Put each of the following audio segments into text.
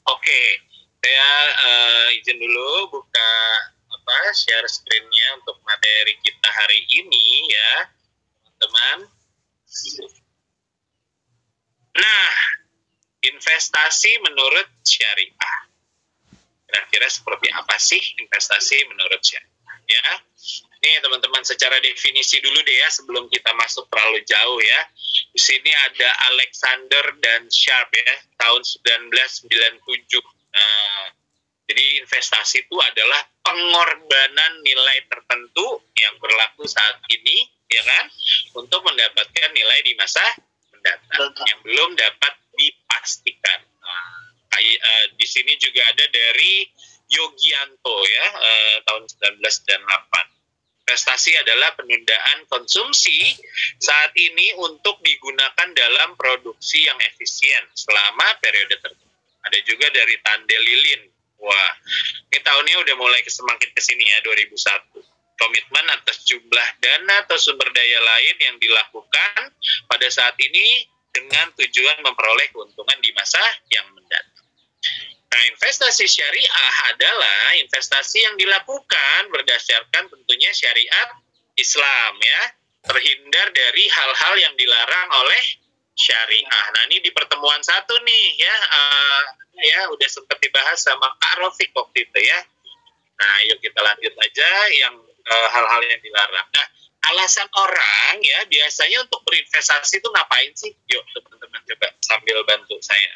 Oke, saya izin dulu buka share screen-nya untuk materi kita hari ini ya, teman-teman. Nah, investasi menurut syariah. Kira-kira seperti apa sih investasi menurut syariah? Ya, ini teman-teman secara definisi dulu deh ya sebelum kita masuk terlalu jauh ya. Di sini ada Alexander dan Sharp ya, tahun 1997. Nah, jadi investasi itu adalah pengorbanan nilai tertentu yang berlaku saat ini, ya kan, untuk mendapatkan nilai di masa mendatang yang belum dapat dipastikan. Nah, di sini juga ada dari Yogianto ya, tahun 1998. Investasi adalah penundaan konsumsi saat ini untuk digunakan dalam produksi yang efisien selama periode tertentu. Ada juga dari Tande Lilin. Wah, ini tahunnya udah mulai semakin kesini ya, 2001. Komitmen atas jumlah dana atau sumber daya lain yang dilakukan pada saat ini dengan tujuan memperoleh keuntungan di masa yang mendatang. Nah, investasi syariah adalah investasi yang dilakukan berdasarkan tentunya syariat Islam ya, terhindar dari hal-hal yang dilarang oleh syariah. Nah, ini di pertemuan satu nih ya, udah sempat dibahas sama Kak Rofik waktu itu ya. Nah, yuk kita lanjut aja yang hal-hal yang dilarang. Nah, alasan orang ya biasanya untuk berinvestasi itu ngapain sih? Yuk teman-teman coba sambil bantu saya.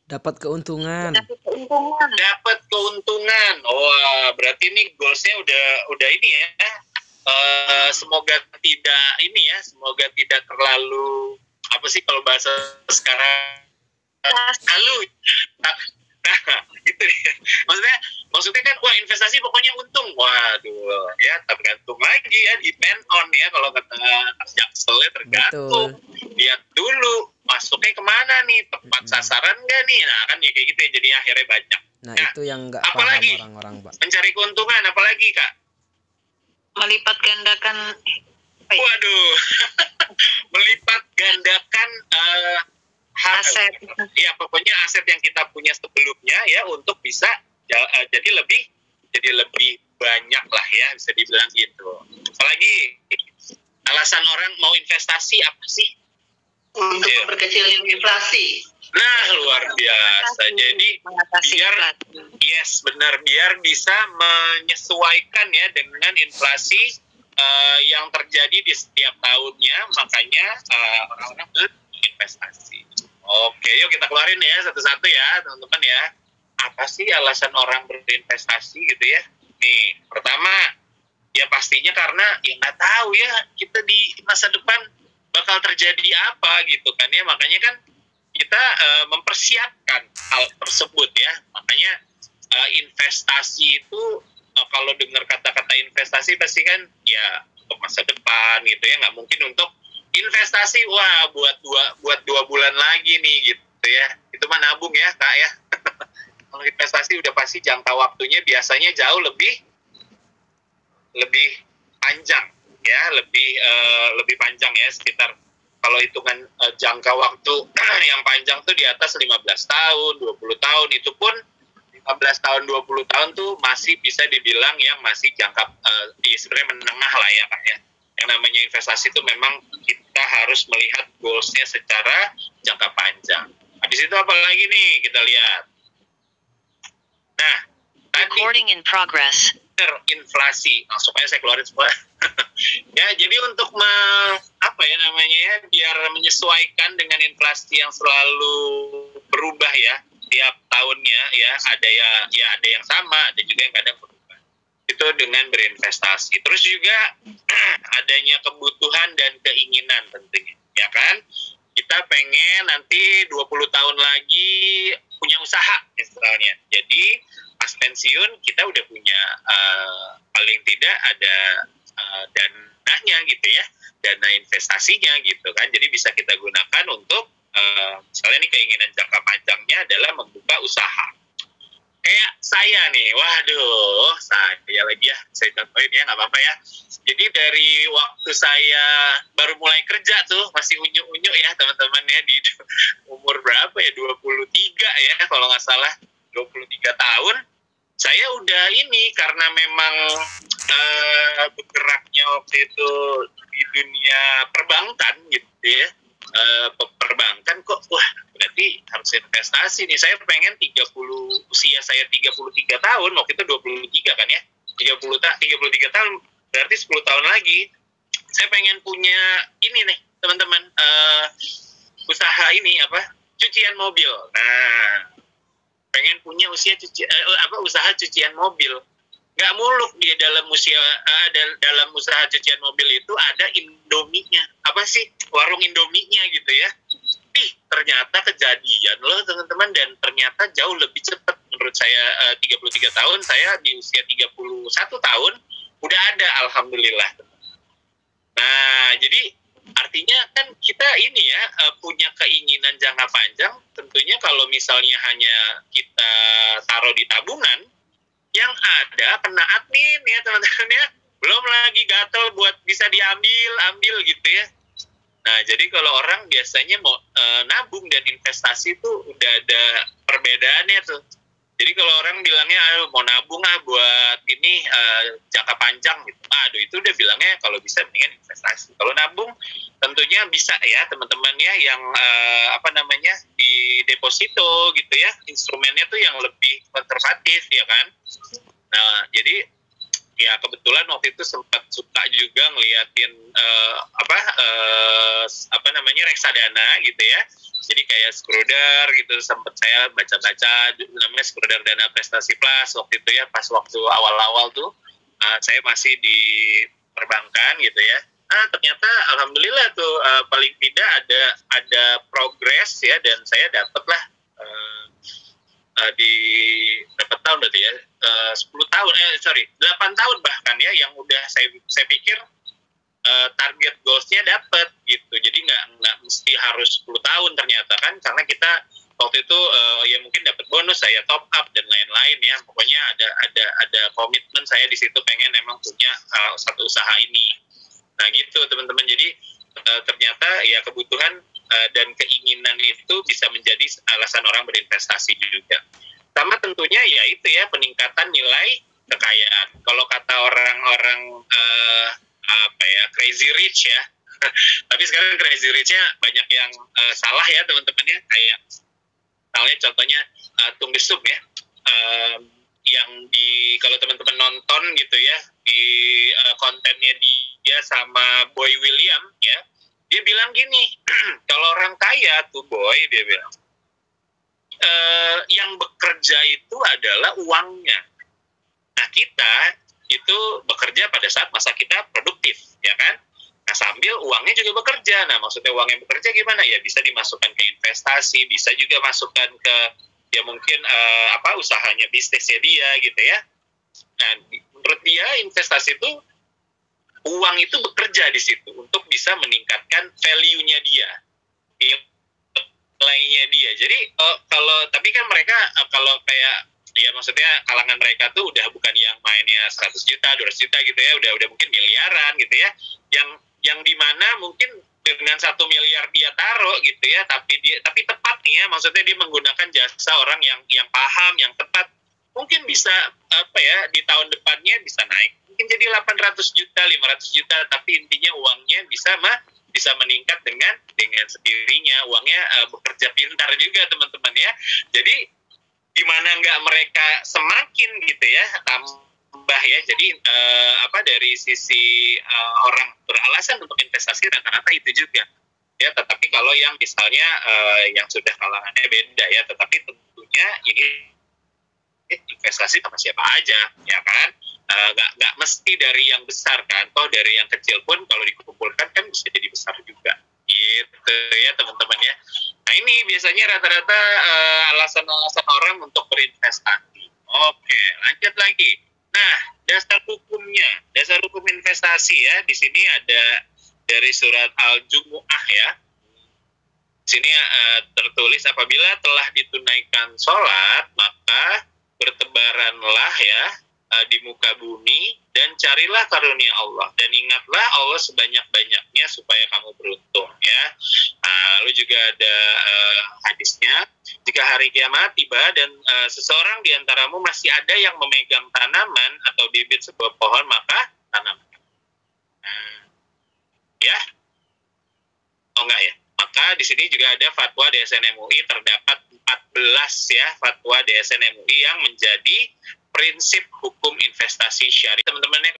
Dapat keuntungan. Dapat keuntungan. Wah, berarti ini goalsnya udah ini ya. Semoga tidak ini ya, semoga tidak terlalu apa sih kalau bahasa sekarang halu. Nah, gitu ya. Maksudnya kan wah investasi pokoknya untung. Waduh, ya tergantung lagi ya, depend on ya kalau kata Jakselnya tergantung. Betul. Lihat dulu masuknya kemana nih, tepat sasaran nggak nih? Nah kan ya kayak gitu ya, jadinya akhirnya banyak. Nah itu yang nggak paham orang-orang, Pak. Mencari keuntungan, apalagi Kak? Melipat gandakan. Waduh, melipat gandakan aset. Ya pokoknya aset yang kita punya sebelumnya ya untuk bisa jadi lebih banyak lah ya, bisa dibilang gitu. Apalagi alasan orang mau investasi apa sih? Untuk memperkecil inflasi. Nah, luar biasa. Jadi biar bisa menyesuaikan ya dengan inflasi yang terjadi di setiap tahunnya, makanya orang-orang berinvestasi. Oke, yuk kita keluarin ya satu-satu ya, teman-teman ya. Apa sih alasan orang berinvestasi gitu ya? Nih, pertama, ya pastinya karena ya nggak tahu ya kita di masa depan bakal terjadi apa gitu kan ya, makanya kan kita mempersiapkan hal tersebut ya. Makanya investasi itu kalau dengar kata-kata investasi pasti kan ya untuk masa depan gitu ya, nggak mungkin untuk investasi wah buat 2 bulan lagi nih gitu ya, itu mah nabung ya Kak ya. Kalau investasi udah pasti jangka waktunya biasanya jauh lebih panjang ya, lebih panjang ya, sekitar kalau hitungan jangka waktu yang panjang tuh di atas 15 tahun, 20 tahun, itu pun 15 tahun, 20 tahun tuh masih bisa dibilang yang masih jangka sebenarnya menengah lah ya Kak ya. Yang namanya investasi itu memang kita harus melihat goalsnya secara jangka panjang. Habis itu apa lagi nih kita lihat. Nah, recording in progress. Inflasi, langsung aja saya keluarin semua. Ya, jadi untuk biar menyesuaikan dengan inflasi yang selalu berubah ya tiap tahunnya ya, ada yang sama, ada juga yang kadang berubah. Itu dengan berinvestasi. Terus juga adanya kebutuhan dan keinginan tentunya, ya kan? Kita pengen nanti 20 tahun lagi punya usaha misalnya. Jadi pas pensiun kita udah punya paling tidak ada dananya gitu ya, dana investasinya gitu kan. Jadi bisa kita gunakan untuk misalnya nih keinginan jangka panjangnya adalah membuka usaha. Kayak saya nih, waduh, saya lagi ya, saya contohin ya, nggak apa-apa ya. Jadi dari waktu saya baru mulai kerja tuh, masih unyu-unyu ya teman-teman ya, di umur berapa ya, 23 ya kalau nggak salah 23 tahun saya udah ini karena memang bergeraknya waktu itu di dunia perbankan gitu ya, perbankan kok wah berarti harus investasi nih. Saya pengen usia saya 33 tahun, waktu itu 23 kan ya, 33 tahun berarti 10 tahun lagi saya pengen punya ini nih teman-teman, usaha ini cucian mobil. Nah, pengen punya usaha cucian mobil. Nggak muluk dia dalam dalam usaha cucian mobil itu ada Indominya. Apa sih? Warung Indominya gitu ya. Ternyata kejadian loh teman-teman, dan ternyata jauh lebih cepat menurut saya. 33 tahun, saya di usia 31 tahun udah ada, alhamdulillah. Nah, jadi artinya kan kita ini ya punya keinginan jangka panjang. Tentunya kalau misalnya hanya kita taruh di tabungan, yang ada kena admin ya teman-teman ya, belum lagi gatel buat bisa ambil gitu ya. Nah, jadi kalau orang biasanya mau nabung dan investasi itu udah ada perbedaannya tuh. Jadi kalau orang bilangnya mau nabung buat ini jangka panjang gitu, aduh itu udah bilangnya kalau bisa mendingan investasi. Kalau nabung tentunya bisa ya teman-teman ya, yang di deposito gitu ya, instrumennya tuh yang lebih konservatif ya kan. Nah jadi ya kebetulan waktu itu sempat suka juga ngeliatin reksadana gitu ya. Jadi kayak Schröder gitu, sempat saya baca-baca namanya Schröder Dana Prestasi Plus waktu itu ya, pas waktu awal-awal tuh saya masih di perbankan gitu ya. Ternyata alhamdulillah tuh paling tidak ada progres ya, dan saya dapatlah di berapa tahun berarti ya, 10 tahun 8 tahun bahkan ya, yang udah saya pikir target goalsnya dapat gitu. Jadi nggak mesti harus 10 tahun ternyata kan, karena kita waktu itu ya mungkin dapat bonus, saya top up dan lain-lain ya. Pokoknya ada komitmen saya di situ, pengen emang punya satu usaha ini. Nah gitu teman-teman. Jadi ternyata ya kebutuhan dan keinginan itu bisa menjadi alasan orang berinvestasi juga. Sama tentunya ya itu ya, peningkatan nilai kekayaan. Kalau kata orang-orang crazy rich ya. Tapi sekarang crazy rich-nya banyak yang salah ya teman-teman ya. Kayak contohnya Tung Desum ya. Yang kalau teman-teman nonton gitu ya, di kontennya dia sama Boy William ya, dia bilang gini, kalau orang kaya tuh Boy, dia bilang yang bekerja itu adalah uangnya. Nah kita itu bekerja pada saat masa kita produktif ya kan. Nah sambil uangnya juga bekerja. Nah maksudnya uangnya bekerja gimana ya, bisa dimasukkan ke investasi, bisa juga masukkan ke ya mungkin usahanya, bisnisnya dia gitu ya. Nah menurut dia investasi itu, uang itu bekerja di situ untuk bisa meningkatkan value-nya dia, nilainya dia. Jadi tapi kan mereka kalau kayak ya maksudnya kalangan mereka tuh udah bukan yang mainnya 100 juta, 200 juta gitu ya, udah mungkin miliaran gitu ya, yang dimana mungkin dengan 1 miliar dia taruh gitu ya, tapi tepat nih ya, maksudnya dia menggunakan jasa orang yang paham, yang tepat, mungkin bisa di tahun depannya bisa naik, mungkin jadi 800 juta, 500 juta, tapi intinya uangnya bisa meningkat dengan sendirinya. Uangnya bekerja pintar juga teman-teman ya. Jadi di mana nggak mereka semakin gitu ya tambah ya. Jadi dari sisi orang beralasan untuk investasi rata-rata itu juga ya. Tetapi kalau yang misalnya yang sudah kalangannya beda ya, tetapi tentunya ini investasi sama siapa aja ya kan. Nggak mesti dari yang besar kan, toh dari yang kecil pun kalau dikumpulkan kan bisa jadi besar juga gitu ya teman-teman ya. Nah ini biasanya rata-rata alasan-alasan orang untuk berinvestasi. Oke, lanjut lagi. Nah, dasar hukumnya, dasar hukum investasi ya, di sini ada dari surat Al-Jumu'ah ya. Di sini tertulis, apabila telah ditunaikan sholat, maka bertebaranlah ya di muka bumi dan carilah karunia Allah, dan ingatlah Allah sebanyak-banyaknya supaya kamu beruntung ya. Lalu juga ada hadisnya, jika ketika hari kiamat tiba dan seseorang di antaramu masih ada yang memegang tanaman atau bibit sebuah pohon, maka tanam. Ya? Oh enggak ya? Maka di sini juga ada fatwa DSN MUI, terdapat 14 ya fatwa DSN MUI yang menjadi prinsip hukum investasi syariah. Teman-teman